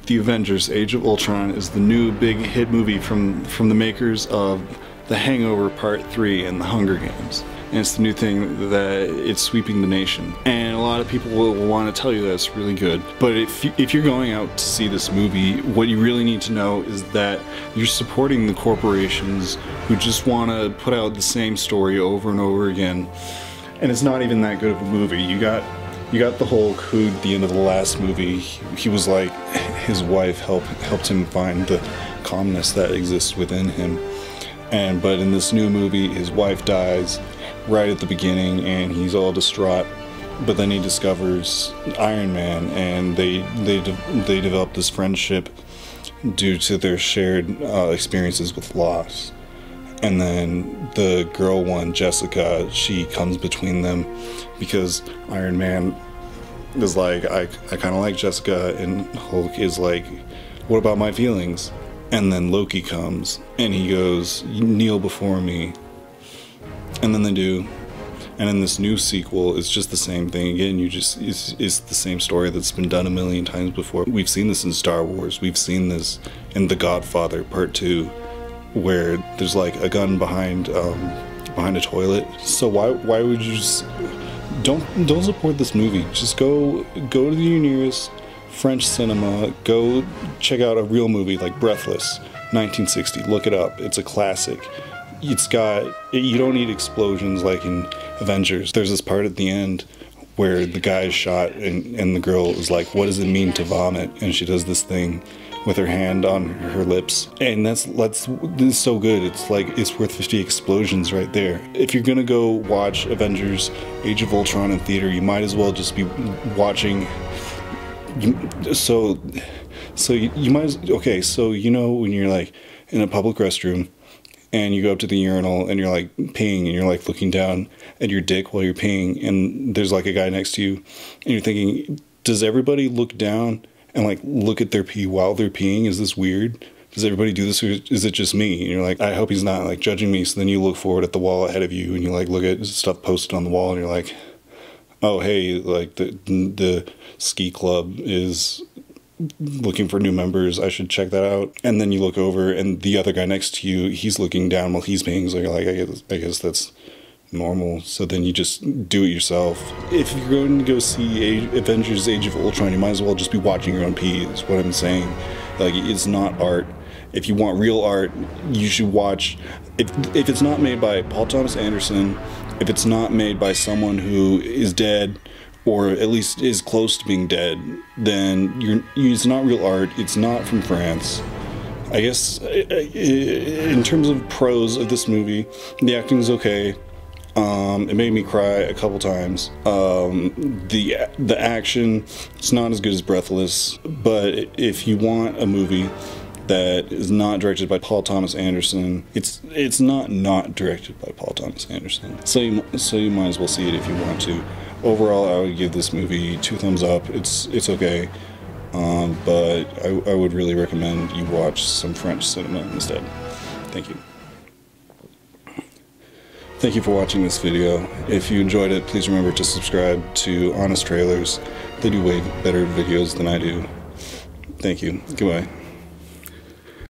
The Avengers: Age of Ultron is the new big hit movie from the makers of The Hangover Part 3 and The Hunger Games. And it's the new thing that it's sweeping the nation. And a lot of people will want to tell you that it's really good. But if you're going out to see this movie, what you really need to know is that you're supporting the corporations who just want to put out the same story over and over again. And it's not even that good of a movie. You got the Hulk, who at the end of the last movie, he was like, his wife helped him find the calmness that exists within him. But in this new movie, his wife dies right at the beginning, and he's all distraught. But then he discovers Iron Man, and they develop this friendship due to their shared experiences with loss. And then the girl one, Jessica, she comes between them because Iron Man is like, I kind of like Jessica, and Hulk is like, what about my feelings? And then Loki comes and he goes, kneel before me. And then they do. And in this new sequel, it's just the same thing again. It's the same story that's been done a million times before. We've seen this in Star Wars. We've seen this in The Godfather Part 2, where there's like a gun behind a toilet. So why would you just don't support this movie? Just go to your nearest French cinema, go check out a real movie like Breathless, 1960. Look it up. It's a classic. You don't need explosions like in Avengers. There's this part at the end where the guy is shot and the girl is like, what does it mean to vomit? And she does this thing with her hand on her lips. And this is so good. It's like, it's worth 50 explosions right there. If you're gonna go watch Avengers: Age of Ultron in theater, you might as well just be watching. So you might as, okay, so you know when you're like in a public restroom and you go up to the urinal and you're like peeing and you're like looking down at your dick while you're peeing, and there's like a guy next to you and you're thinking, does everybody look down and like look at their pee while they're peeing? Is this weird? Does everybody do this, or is it just me? And you're like, I hope he's not like judging me. So then you look forward at the wall ahead of you and you like look at stuff posted on the wall and you're like, oh hey, like the ski club is looking for new members, I should check that out. And then you look over and the other guy next to you, he's looking down while he's peeing, so you're like, I guess that's normal. So then you just do it yourself. If you're going to go see Avengers: Age of Ultron, you might as well just be watching your own pee, is what I'm saying. Like, it's not art. If you want real art, you should watch, if it's not made by Paul Thomas Anderson, if it's not made by someone who is dead, or at least is close to being dead, then it's not real art. It's not from France. I guess in terms of pros of this movie, the acting is okay. It made me cry a couple times. The action, it's not as good as Breathless, but if you want a movie that is not directed by Paul Thomas Anderson, it's not directed by Paul Thomas Anderson. So you might as well see it if you want to. Overall, I would give this movie 2 thumbs up. It's okay, but I would really recommend you watch some French cinema instead. Thank you. Thank you for watching this video. If you enjoyed it, please remember to subscribe to Honest Trailers. They do way better videos than I do. Thank you. Goodbye.